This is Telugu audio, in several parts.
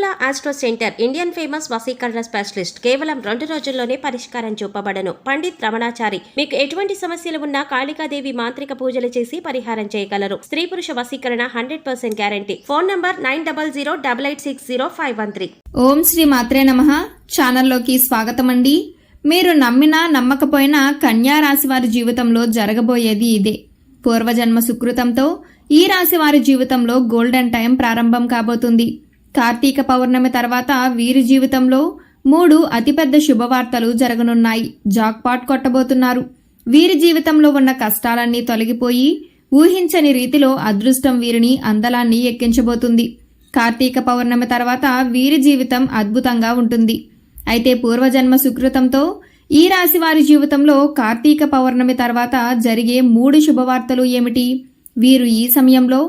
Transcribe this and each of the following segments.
వెన్నెల ఆస్ట్రో సెంటర్ ఇండియన్ ఫేమస్ వశీకరణ స్పెషలిస్ట్ కేవలం 2 రోజుల్లోనే పరిష్కారం చూపబడను. పండిత్ రమణాచారి మీకు ఎటువంటి సమస్యలు ఉన్నా కాళికాదేవి మాంత్రిక పూజలు చేసి పరిహారం చేయగలరు. స్త్రీ పురుష వశీకరణ 100% గ్యారంటీ. Phone number 9008860513. ఓం శ్రీ మాత్రే నమః. ఛానల్లోకి స్వాగతం అండి. మీరు నమ్మినా నమ్మకపోయినా కన్యా రాశి వారి జీవితంలో జరగబోయేది ఇదే. పూర్వజన్మ సుకృతంతో ఈ రాశి వారి జీవితంలో గోల్డెన్ టైం ప్రారంభం కాబోతుంది. కార్తీక పౌర్ణమి తర్వాత వీరి జీవితంలో 3 అతిపెద్ద శుభవార్తలు జరగనున్నాయి. జాక్పాట్ కొట్టబోతున్నారు. వీరి జీవితంలో ఉన్న కష్టాలన్నీ తొలగిపోయి ఊహించని రీతిలో అదృష్టం వీరిని అందలాన్ని ఎక్కించబోతుంది. కార్తీక పౌర్ణమి తర్వాత వీరి జీవితం అద్భుతంగా ఉంటుంది. అయితే పూర్వజన్మ సుకృతంతో ఈ రాశి వారి జీవితంలో కార్తీక పౌర్ణమి తర్వాత జరిగే 3 శుభవార్తలు ఏమిటి? వీరు ఈ సమయంలో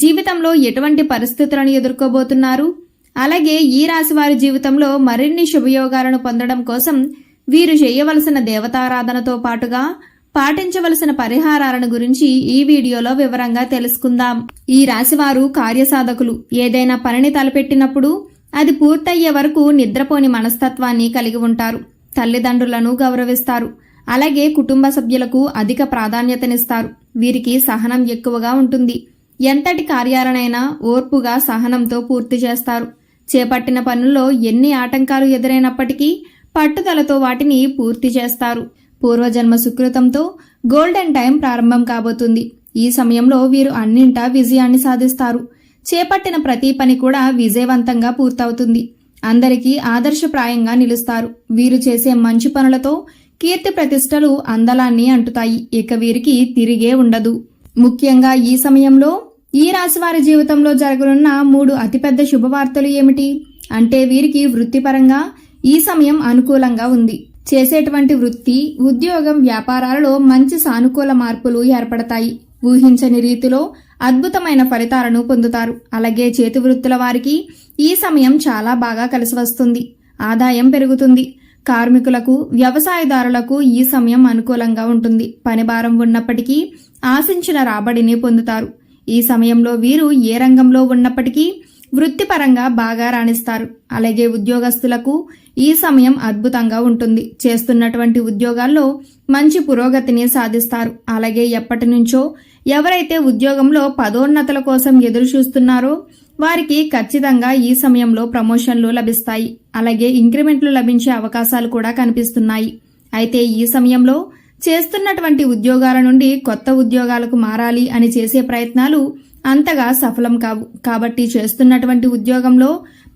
జీవితంలో ఎటువంటి పరిస్థితులను ఎదుర్కోబోతున్నారు? అలాగే ఈ రాశి వారి జీవితంలో మరిన్ని శుభయోగాలను పొందడం కోసం వీరు చేయవలసిన దేవతారాధనతో పాటుగా పాటించవలసిన పరిహారాలను గురించి ఈ వీడియోలో వివరంగా తెలుసుకుందాం. ఈ రాశివారు కార్యసాధకులు. ఏదైనా పనిని తలపెట్టినప్పుడు అది పూర్తయ్యే వరకు నిద్రపోని మనస్తత్వాన్ని కలిగి ఉంటారు. తల్లిదండ్రులను గౌరవిస్తారు. అలాగే కుటుంబ సభ్యులకు అధిక ప్రాధాన్యతనిస్తారు. వీరికి సహనం ఎక్కువగా ఉంటుంది. ఎంతటి కార్యాలనైనా ఓర్పుగా సహనంతో పూర్తి చేస్తారు. చేపట్టిన పనుల్లో ఎన్ని ఆటంకాలు ఎదురైనప్పటికీ పట్టుదలతో వాటిని పూర్తి చేస్తారు. పూర్వజన్మ సుకృతంతో గోల్డెన్ టైం ప్రారంభం కాబోతుంది. ఈ సమయంలో వీరు అన్నింటా విజయాన్ని సాధిస్తారు. చేపట్టిన ప్రతి పని కూడా విజయవంతంగా పూర్తవుతుంది. అందరికీ ఆదర్శప్రాయంగా నిలుస్తారు. వీరు చేసే మంచి పనులతో కీర్తి ప్రతిష్టలు అందలాన్ని అంటుతాయి. ఇక వీరికి తిరిగే ఉండదు. ముఖ్యంగా ఈ సమయంలో ఈ రాశి వారి జీవితంలో జరగనున్న 3 అతిపెద్ద శుభవార్తలు ఏమిటి అంటే వీరికి వృత్తిపరంగా ఈ సమయం అనుకూలంగా ఉంది. చేసేటువంటి వృత్తి, ఉద్యోగం, వ్యాపారాలలో మంచి సానుకూల మార్పులు ఏర్పడతాయి. ఊహించని రీతిలో అద్భుతమైన ఫలితాలను పొందుతారు. అలాగే చేతి వృత్తుల వారికి ఈ సమయం చాలా బాగా కలిసి వస్తుంది. ఆదాయం పెరుగుతుంది. కార్మికులకు, వ్యవసాయదారులకు ఈ సమయం అనుకూలంగా ఉంటుంది. పని భారం ఉన్నప్పటికీ ఆశించిన రాబడిని పొందుతారు. ఈ సమయంలో వీరు ఏ రంగంలో ఉన్నప్పటికీ వృత్తిపరంగా బాగా రాణిస్తారు. అలాగే ఉద్యోగస్తులకు ఈ సమయం అద్భుతంగా ఉంటుంది. చేస్తున్నటువంటి ఉద్యోగాల్లో మంచి పురోగతిని సాధిస్తారు. అలాగే ఎప్పటి నుంచో ఎవరైతే ఉద్యోగంలో పదోన్నతుల కోసం ఎదురు చూస్తున్నారో వారికి ఖచ్చితంగా ఈ సమయంలో ప్రమోషన్లు లభిస్తాయి. అలాగే ఇంక్రిమెంట్లు లభించే అవకాశాలు కూడా కనిపిస్తున్నాయి. అయితే ఈ సమయంలో చేస్తున్నటువంటి ఉద్యోగాల నుండి కొత్త ఉద్యోగాలకు మారాలి అని చేసే ప్రయత్నాలు అంతగా సఫలం కావు. కాబట్టి చేస్తున్నటువంటి ఉద్యోగంలో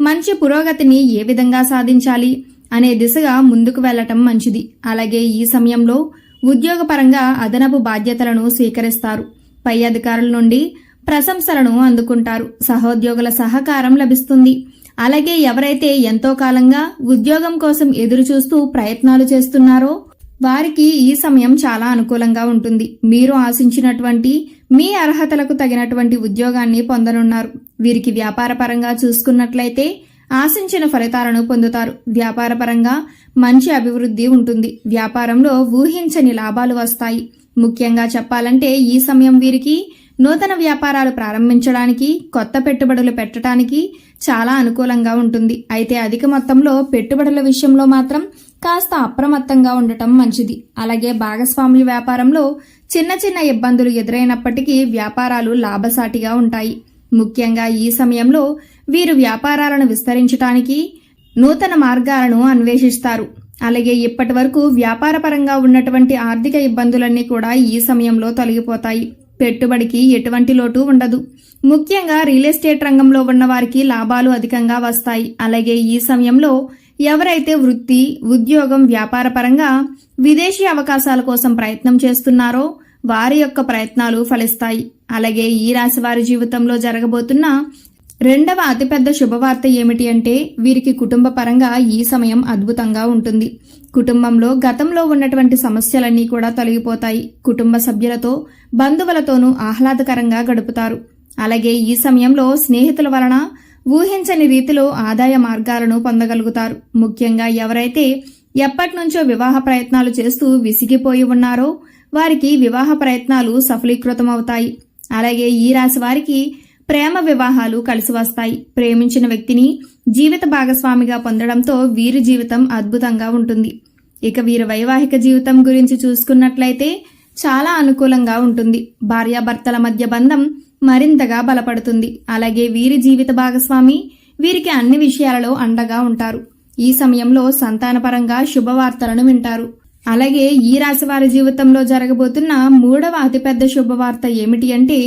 మంచి పురోగతిని ఏ విధంగా సాధించాలి అనే దిశగా ముందుకు వెళ్లటం మంచిది. అలాగే ఈ సమయంలో ఉద్యోగపరంగా అదనపు బాధ్యతలను స్వీకరిస్తారు. పై అధికారుల నుండి ప్రశంసలను అందుకుంటారు. సహోద్యోగుల సహకారం లభిస్తుంది. అలాగే ఎవరైతే ఎంతో కాలంగా ఉద్యోగం కోసం ఎదురు చూస్తూ ప్రయత్నాలు చేస్తున్నారో వారికి ఈ సమయం చాలా అనుకూలంగా ఉంటుంది. మీరు ఆశించినటువంటి మీ అర్హతలకు తగినటువంటి ఉద్యోగాన్ని పొందనున్నారు. వీరికి వ్యాపారపరంగా చూసుకున్నట్లయితే ఆశించిన ఫలితాలను పొందుతారు. వ్యాపారపరంగా మంచి అభివృద్ధి ఉంటుంది. వ్యాపారంలో ఊహించని లాభాలు వస్తాయి. ముఖ్యంగా చెప్పాలంటే ఈ సమయం వీరికి నూతన వ్యాపారాలు ప్రారంభించడానికి, కొత్త పెట్టుబడులు పెట్టడానికి చాలా అనుకూలంగా ఉంటుంది. అయితే అధిక మొత్తంలో పెట్టుబడుల విషయంలో మాత్రం కాస్త అప్రమత్తంగా ఉండటం మంచిది. అలాగే భాగస్వామ్య వ్యాపారంలో చిన్న చిన్న ఇబ్బందులు ఎదురైనప్పటికీ వ్యాపారాలు లాభసాటిగా ఉంటాయి. ముఖ్యంగా ఈ సమయంలో వీరు వ్యాపారాలను విస్తరించడానికి నూతన మార్గాలను అన్వేషిస్తారు. అలాగే ఇప్పటి వరకు వ్యాపారపరంగా ఉన్నటువంటి ఆర్థిక ఇబ్బందులన్నీ కూడా ఈ సమయంలో తొలగిపోతాయి. పెట్టుబడికి ఎటువంటి లోటు ఉండదు. ముఖ్యంగా రియల్ ఎస్టేట్ రంగంలో ఉన్న వారికి లాభాలు అధికంగా వస్తాయి. అలాగే ఈ సమయంలో ఎవరైతే వృత్తి, ఉద్యోగం, వ్యాపారపరంగా విదేశీ అవకాశాల కోసం ప్రయత్నం చేస్తున్నారో వారి యొక్క ప్రయత్నాలు ఫలిస్తాయి. అలాగే ఈ రాశి వారి జీవితంలో జరగబోతున్న 2వ అతిపెద్ద శుభవార్త ఏమిటి అంటే వీరికి కుటుంబ పరంగా ఈ సమయం అద్భుతంగా ఉంటుంది. కుటుంబంలో గతంలో ఉన్నటువంటి సమస్యలన్నీ కూడా తొలగిపోతాయి. కుటుంబ సభ్యులతో, బంధువులతోనూ ఆహ్లాదకరంగా గడుపుతారు. అలాగే ఈ సమయంలో స్నేహితుల వలన ఊహించని రీతిలో ఆదాయ మార్గాలను పొందగలుగుతారు. ముఖ్యంగా ఎవరైతే ఎప్పటినుంచో వివాహ ప్రయత్నాలు చేస్తూ విసిగిపోయి ఉన్నారో వారికి వివాహ ప్రయత్నాలు సఫలీకృతమవుతాయి. అలాగే ఈ రాశి వారికి ప్రేమ వివాహాలు కలిసి వస్తాయి. ప్రేమించిన వ్యక్తిని జీవిత భాగస్వామిగా పొందడంతో వీరి జీవితం అద్భుతంగా ఉంటుంది. ఇక వీరి వైవాహిక జీవితం గురించి చూసుకున్నట్లయితే చాలా అనుకూలంగా ఉంటుంది. భార్యాభర్తల మధ్య బంధం మరింతగా బలపడుతుంది. అలాగే వీరి జీవిత భాగస్వామి వీరికి అన్ని విషయాలలో అండగా ఉంటారు. ఈ సమయంలో సంతానపరంగా శుభవార్తలను వింటారు. అలాగే ఈ రాశి వారి జీవితంలో జరగబోతున్న 3వ అతిపెద్ద శుభవార్త ఏమిటి అంటే,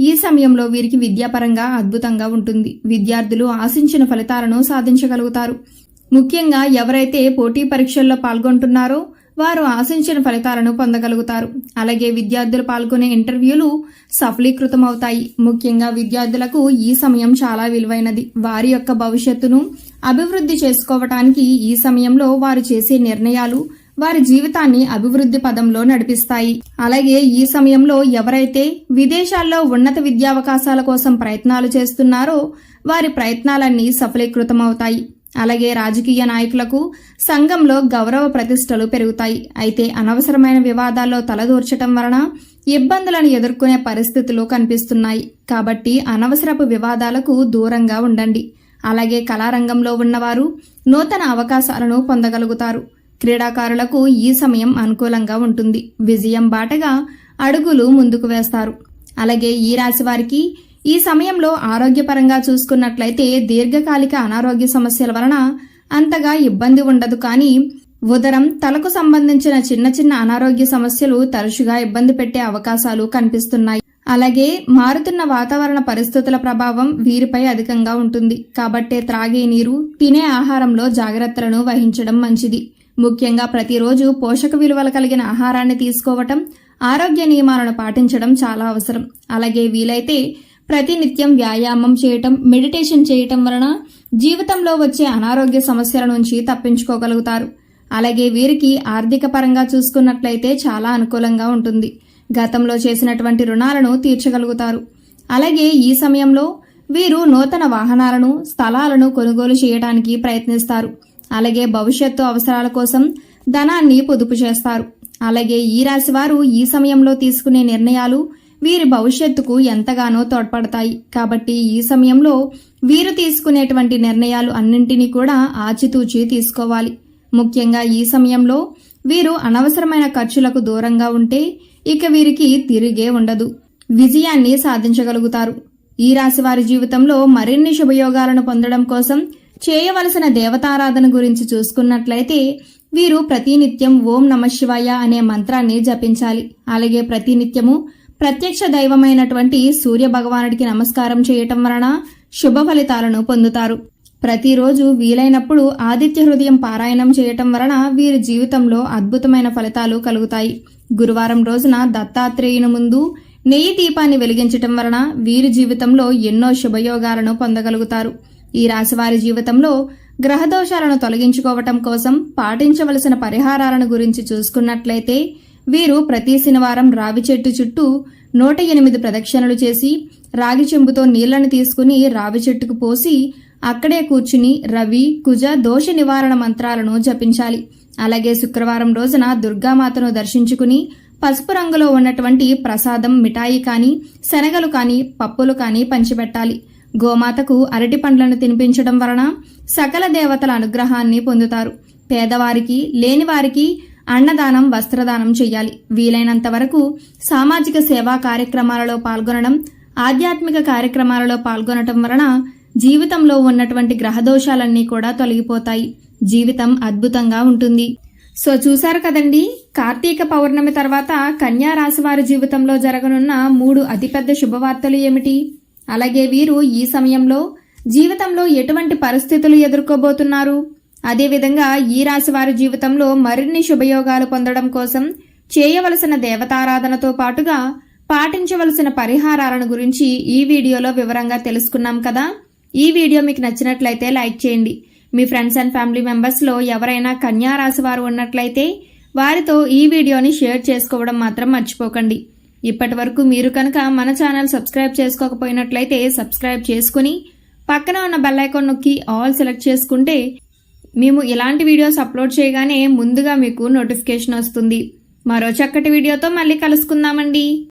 ఈ సమయంలో వీరికి విద్యాపరంగా అద్భుతంగా ఉంటుంది. విద్యార్థులు ఆశించిన ఫలితాలను సాధించగలుగుతారు. ముఖ్యంగా ఎవరైతే పోటీ పరీక్షల్లో పాల్గొంటున్నారో వారు ఆశించిన ఫలితాలను పొందగలుగుతారు. అలాగే విద్యార్థులు పాల్గొనే ఇంటర్వ్యూలు సఫలీకృతమవుతాయి. ముఖ్యంగా విద్యార్థులకు ఈ సమయం చాలా విలువైనది. వారి యొక్క భవిష్యత్తును అభివృద్ధి చేసుకోవటానికి ఈ సమయంలో వారు చేసే నిర్ణయాలు వారి జీవితాన్ని అభివృద్ధి పదంలో నడిపిస్తాయి. అలాగే ఈ సమయంలో ఎవరైతే విదేశాల్లో ఉన్నత విద్యావకాశాల కోసం ప్రయత్నాలు చేస్తున్నారో వారి ప్రయత్నాలన్నీ సఫలీకృతమవుతాయి. అలాగే రాజకీయ నాయకులకు సంఘంలో గౌరవ ప్రతిష్టలు పెరుగుతాయి. అయితే అనవసరమైన వివాదాల్లో తలదూర్చటం వలన ఇబ్బందులను ఎదుర్కొనే పరిస్థితులు కనిపిస్తున్నాయి. కాబట్టి అనవసరపు వివాదాలకు దూరంగా ఉండండి. అలాగే కళారంగంలో ఉన్నవారు నూతన అవకాశాలను పొందగలుగుతారు. క్రీడాకారులకు ఈ సమయం అనుకూలంగా ఉంటుంది. విజయం బాటగా అడుగులు ముందుకు వేస్తారు. అలాగే ఈ రాశి వారికి ఈ సమయంలో ఆరోగ్యపరంగా చూసుకున్నట్లయితే దీర్ఘకాలిక అనారోగ్య సమస్యల వలన అంతగా ఇబ్బంది ఉండదు. కానీ ఉదరం, తలకు సంబంధించిన చిన్న చిన్న అనారోగ్య సమస్యలు తరచుగా ఇబ్బంది పెట్టే అవకాశాలు కనిపిస్తున్నాయి. అలాగే మారుతున్న వాతావరణ పరిస్థితుల ప్రభావం వీరిపై అధికంగా ఉంటుంది. కాబట్టే త్రాగే నీరు, తినే ఆహారంలో జాగ్రత్తలను వహించడం మంచిది. ముఖ్యంగా ప్రతిరోజు పోషక విలువలు కలిగిన ఆహారాన్ని తీసుకోవటం, ఆరోగ్య నియమాలను పాటించడం చాలా అవసరం. అలాగే వీలైతే ప్రతినిత్యం వ్యాయామం చేయటం, మెడిటేషన్ చేయటం వలన జీవితంలో వచ్చే అనారోగ్య సమస్యల నుంచి తప్పించుకోగలుగుతారు. అలాగే వీరికి ఆర్థిక పరంగా చూసుకున్నట్లయితే చాలా అనుకూలంగా ఉంటుంది. గతంలో చేసినటువంటి రుణాలను తీర్చగలుగుతారు. అలాగే ఈ సమయంలో వీరు నూతన వాహనాలను, స్థలాలను కొనుగోలు చేయడానికి ప్రయత్నిస్తారు. అలాగే భవిష్యత్తు అవసరాల కోసం ధనాన్ని పొదుపు చేస్తారు. అలాగే ఈ రాశి వారు ఈ సమయంలో తీసుకునే నిర్ణయాలు వీరి భవిష్యత్తుకు ఎంతగానో తోడ్పడతాయి. కాబట్టి ఈ సమయంలో వీరు తీసుకునేటువంటి నిర్ణయాలు అన్నింటినీ కూడా ఆచితూచి తీసుకోవాలి. ముఖ్యంగా ఈ సమయంలో వీరు అనవసరమైన ఖర్చులకు దూరంగా ఉంటే ఇక వీరికి తిరిగే ఉండదు. విజయాన్ని సాధించగలుగుతారు. ఈ రాశి వారి జీవితంలో మరిన్ని శుభయోగాలను పొందడం కోసం చేయవలసిన దేవతారాధన గురించి చూసుకున్నట్లయితే వీరు ప్రతినిత్యం ఓం నమఃశివాయ అనే మంత్రాన్ని జపించాలి. అలాగే ప్రతినిత్యము ప్రత్యక్ష దైవమైనటువంటి సూర్య భగవానుడికి నమస్కారం చేయటం వలన శుభ ఫలితాలను పొందుతారు. ప్రతిరోజు వీలైనప్పుడు ఆదిత్య హృదయం పారాయణం చేయటం వలన వీరి జీవితంలో అద్భుతమైన ఫలితాలు కలుగుతాయి. గురువారం రోజున దత్తాత్రేయుని ముందు నెయ్యి దీపాన్ని వెలిగించటం వలన వీరి జీవితంలో ఎన్నో శుభయోగాలను పొందగలుగుతారు. ఈ రాశివారి జీవితంలో గ్రహదోషాలను తొలగించుకోవటం కోసం పాటించవలసిన పరిహారాలను గురించి చూసుకున్నట్లయితే వీరు ప్రతి శనివారం రావి చెట్టు చుట్టూ 108 ప్రదక్షిణలు చేసి రాగి చెంబుతో నీళ్లను తీసుకుని రావి చెట్టుకు పోసి అక్కడే కూర్చుని రవి, కుజ దోష నివారణ మంత్రాలను జపించాలి. అలాగే శుక్రవారం రోజున దుర్గామాతను దర్శించుకుని పసుపు రంగులో ఉన్నటువంటి ప్రసాదం, మిఠాయి కానీ, శనగలు కానీ, పప్పులు కానీ పంచిపెట్టాలి. గోమాతకు అరటి పండ్లను తినిపించడం వలన సకల దేవతల అనుగ్రహాన్ని పొందుతారు. పేదవారికి, లేనివారికి అన్నదానం, వస్త్రదానం చేయాలి. వీలైనంత వరకు సామాజిక సేవా కార్యక్రమాలలో పాల్గొనడం, ఆధ్యాత్మిక కార్యక్రమాలలో పాల్గొనటం వలన జీవితంలో ఉన్నటువంటి గ్రహదోషాలన్నీ కూడా తొలగిపోతాయి. జీవితం అద్భుతంగా ఉంటుంది. సో చూశారు కదండి, కార్తీక పౌర్ణమి తర్వాత కన్యా రాశి వారి జీవితంలో జరగనున్న 3 అతిపెద్ద శుభవార్తలు ఏమిటి? అలాగే వీరు ఈ సమయంలో జీవితంలో ఎటువంటి పరిస్థితులు ఎదుర్కోబోతున్నారు? అదేవిధంగా ఈ రాశి వారి జీవితంలో మరిన్ని శుభయోగాలు పొందడం కోసం చేయవలసిన దేవతారాధనతో పాటుగా పాటించవలసిన పరిహారాలను గురించి ఈ వీడియోలో వివరంగా తెలుసుకున్నాం కదా. ఈ వీడియో మీకు నచ్చినట్లయితే లైక్ చేయండి. మీ ఫ్రెండ్స్ అండ్ ఫ్యామిలీ మెంబర్స్లో ఎవరైనా కన్యా రాశి వారు ఉన్నట్లయితే వారితో ఈ వీడియోని షేర్ చేసుకోవడం మాత్రం మర్చిపోకండి. ఇప్పటి వరకు మీరు కనుక మన ఛానల్ సబ్స్క్రైబ్ చేసుకోకపోయినట్లయితే సబ్స్క్రైబ్ చేసుకుని పక్కన ఉన్న బెల్ ఐకాన్ నొక్కి ఆల్ సెలెక్ట్ చేసుకుంటే మేము ఇలాంటి వీడియోస్ అప్లోడ్ చేయగానే ముందుగా మీకు నోటిఫికేషన్ వస్తుంది. మరో చక్కటి వీడియోతో మళ్ళీ కలుసుకుందామండి.